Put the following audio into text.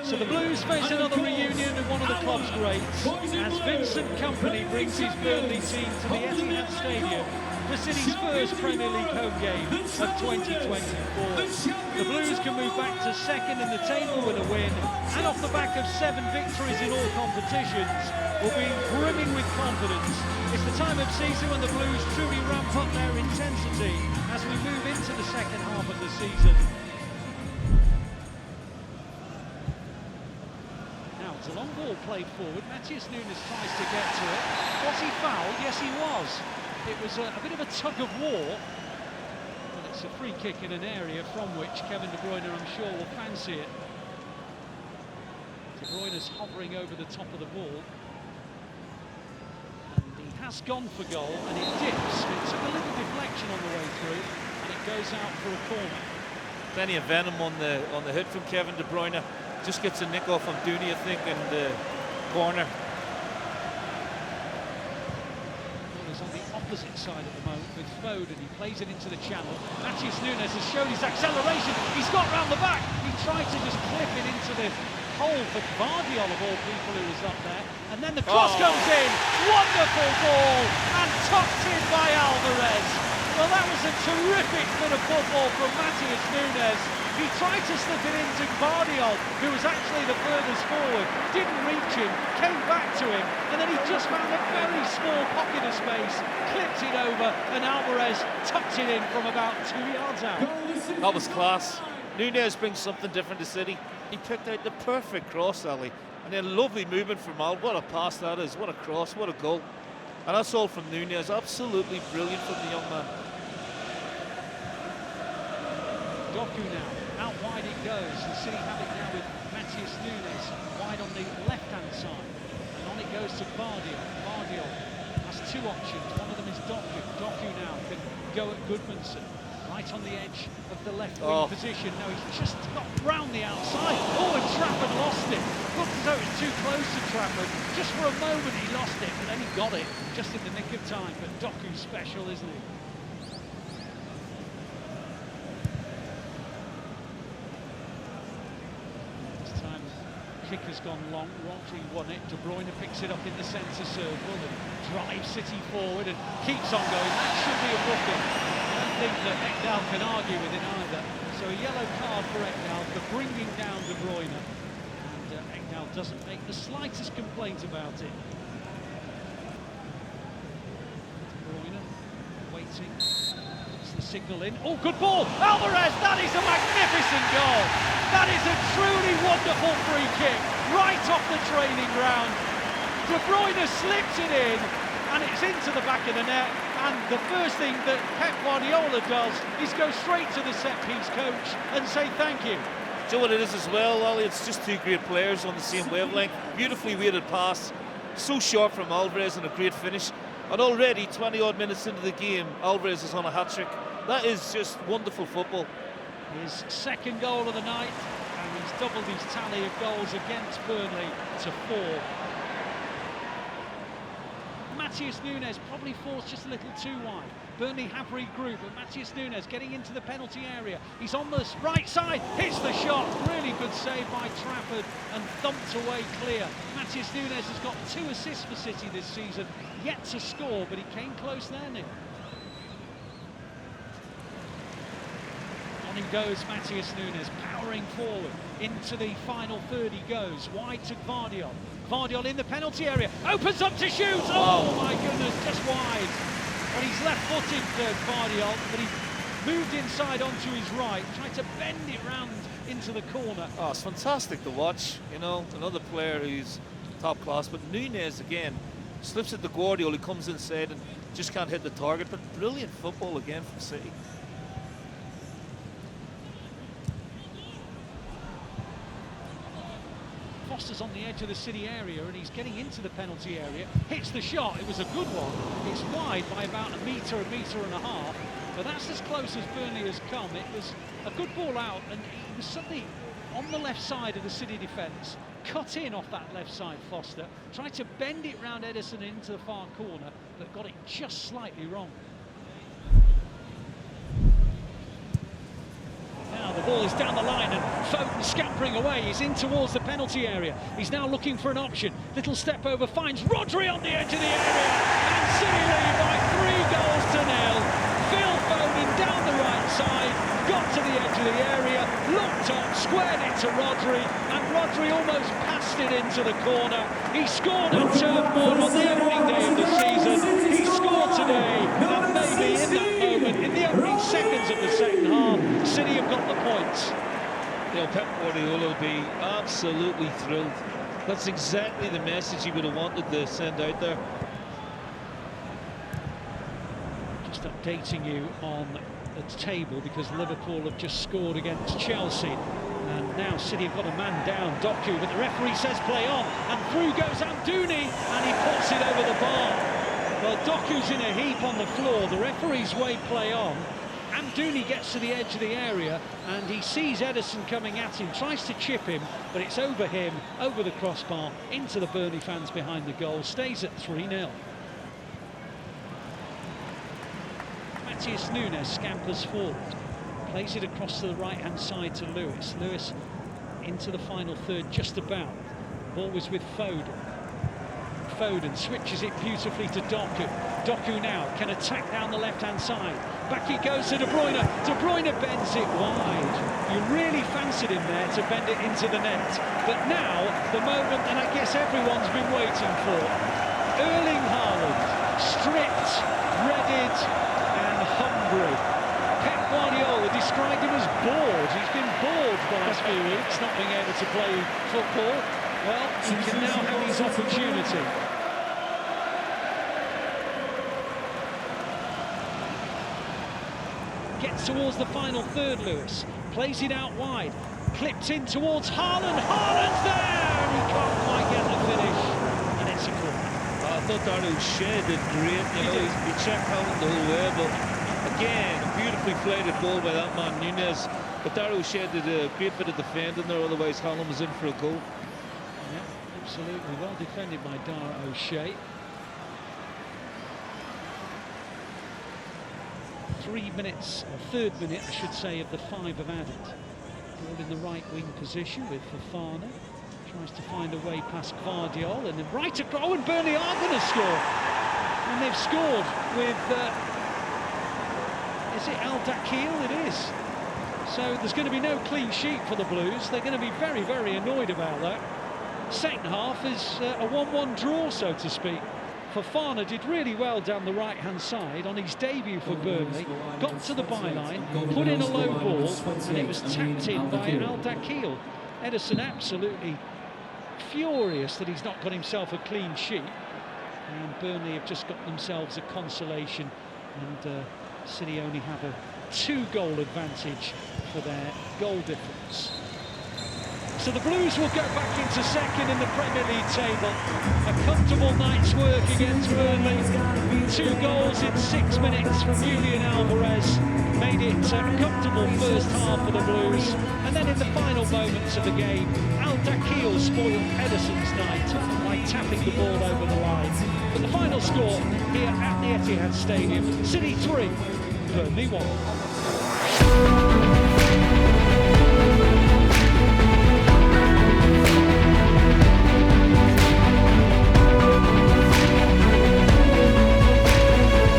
So the Blues face another reunion of one of the club's greats as Vincent Kompany brings his Burnley team to the Etihad Stadium for City's first Premier League home game of 2024. The Blues can move back to second in the table with a win, and off the back of 7 victories in all competitions, will be brimming with confidence. It's the time of season when the Blues truly ramp up their intensity as we move into the second half of the season. It's a long ball played forward. Matheus Nunes tries to get to it. Was he fouled? Yes, he was. It was a bit of a tug of war. But it's a free kick in an area from which Kevin De Bruyne, I'm sure, will fancy it. De Bruyne's hovering over the top of the ball. And he has gone for goal, and it dips. It took a little deflection on the way through, and it goes out for a corner. Plenty of venom on the hit from Kevin De Bruyne. Just gets a nick off on Dooney, I think, in the corner. Well, he's on the opposite side at the moment with Foden. He plays it into the channel. Matheus Nunes has shown his acceleration. He's got round the back. He tried to just clip it into the hole for Guardiola, of all people, who was up there. And then the cross comes in. Wonderful ball. And tucked in by Alvarez. Well, that was a terrific bit of football from Matheus Nunes. He tried to slip it into Guardiola, who was actually the furthest forward, didn't reach him, came back to him, and then he just found a very small pocket of space, clipped it over, and Alvarez tucked it in from about 2 yards out. That was class. Nunes brings something different to City. He picked out the perfect cross, Ali, and then lovely movement from Al. What a pass that is, what a cross, what a goal. And that's all from Nunes, absolutely brilliant from the young man. Doku now. Out wide it goes, and City have it now with Matheus Nunes wide on the left-hand side, and on it goes to Guardiola. Guardiola has 2 options, one of them is Doku. Doku now can go at Goodmanson, right on the edge of the left wing position. Now he's just got round the outside. Oh, and Trafford lost it. Looked as though it was too close to Trafford. Just for a moment he lost it, but then he got it just in the nick of time. But Doku's special, isn't he? Kick has gone long. Rodri won it. De Bruyne picks it up in the centre circle and drives City forward and keeps on going. That should be a booking. I don't think that Ekdal can argue with it either. So a yellow card for Ekdal for bringing down De Bruyne. And Ekdal doesn't make the slightest complaint about it. De Bruyne waiting. It's the signal in. Oh, good ball! Alvarez! That is a magnificent goal! That is a truly wonderful free kick, right off the training ground. De Bruyne slips it in, and it's into the back of the net. And the first thing that Pep Guardiola does is go straight to the set-piece coach and say thank you. Do you know what it is as well, Ollie? It's just 2 great players on the same wavelength. Beautifully weighted pass, so sharp from Alvarez, and a great finish. And already, 20-odd minutes into the game, Alvarez is on a hat-trick. That is just wonderful football. His second goal of the night, and he's doubled his tally of goals against Burnley to 4. Matheus Nunes probably falls just a little too wide. Burnley have regrouped, but Matheus Nunes getting into the penalty area. He's on the right side, hits the shot. Really good save by Trafford and thumped away clear. Matheus Nunes has got 2 assists for City this season, yet to score, but he came close there, Nick. On he goes, Matheus Nunes, powering forward into the final third. He goes wide to Guardiola. Guardiola in the penalty area, opens up to shoot. Oh my goodness, just wide. Well, he's left-footed, Guardiola, but he moved inside onto his right, tried to bend it round into the corner. Oh, it's fantastic to watch. You know, another player who's top class. But Nunes again slips it to Guardiola. He comes inside and just can't hit the target. But brilliant football again from City. Foster's on the edge of the City area and he's getting into the penalty area, hits the shot. It was a good one. It's wide by about a metre and a half, but that's as close as Burnley has come. It was a good ball out, and he was suddenly on the left side of the City defence, cut in off that left side. Foster tried to bend it round Ederson into the far corner, but got it just slightly wrong. Now the ball is down the line and Foden scampering away. He's in towards the penalty area. He's now looking for an option. Little step over, finds Rodri on the edge of the area. And City lead by 3-0. Phil Foden down the right side, got to the edge of the area, looked up, squared it to Rodri, and Rodri almost passed it into the corner. He scored at Turf Moor on the opening day of the season. He scored today, and maybe in that moment, in the opening seconds of the second half, City have got the points. You know, Pep Guardiola will be absolutely thrilled. That's exactly the message he would have wanted to send out there. Just updating you on the table because Liverpool have just scored against Chelsea. And now City have got a man down, Doku, but the referee says play on, and through goes Amdouni, and he puts it over the bar. Well, Doku's in a heap on the floor, the referee's way play on. Amdouni gets to the edge of the area, and he sees Ederson coming at him, tries to chip him, but it's over him, over the crossbar, into the Burnley fans behind the goal, stays at 3-0. Nunes scampers forward, plays it across to the right-hand side to Lewis. Lewis into the final third, just about. Ball was with Foden. Foden switches it beautifully to Doku. Doku now can attack down the left-hand side. Back it goes to De Bruyne. De Bruyne bends it wide. You really fancied him there to bend it into the net. But now, the moment that I guess everyone's been waiting for. Erling Haaland, stripped, readied, hungry. Pep Guardiola described him as bored. He's been bored the last few weeks, not being able to play football. Well, he can now have his opportunity. Gets towards the final third, Lewis. Plays it out wide. Clipped in towards Haaland. Haaland's there! He can't quite get the finish. And it's a corner. I thought Darrell Shea did great. You know, he checked Haaland the whole way, but again, a beautifully flighted ball by that man Nunes. But Darrell Shea did a great bit of defending there, otherwise Haaland was in for a goal. Yeah, absolutely. Well defended by Dara O'Shea. 3 minutes, or third minute, I should say, of the 5 have added. Ball in the right wing position with Fofana. Tries to find a way past Gvardiol, and then right across, and Burnley are going to score. And they've scored with, is it Al Dakil? It is. So there's going to be no clean sheet for the Blues. They're going to be very, very annoyed about that. Second half is a 1-1 draw, so to speak. Fofana did really well down the right-hand side on his debut for Burnley, got to the byline, put in a low ball, and it was tapped in by Al Dakil. Ederson absolutely furious that he's not got himself a clean sheet, and Burnley have just got themselves a consolation, and City only have a 2-goal advantage for their goal difference. So the Blues will go back into second in the Premier League table. A comfortable night's work against Burnley. 2 goals in 6 minutes from Julian Alvarez made it a comfortable first half for the Blues. And then in the final moments of the game, Al Dakil spoiled Ederson's night by tapping the ball over the line. But the final score here at the Etihad Stadium, City 3, Burnley 1.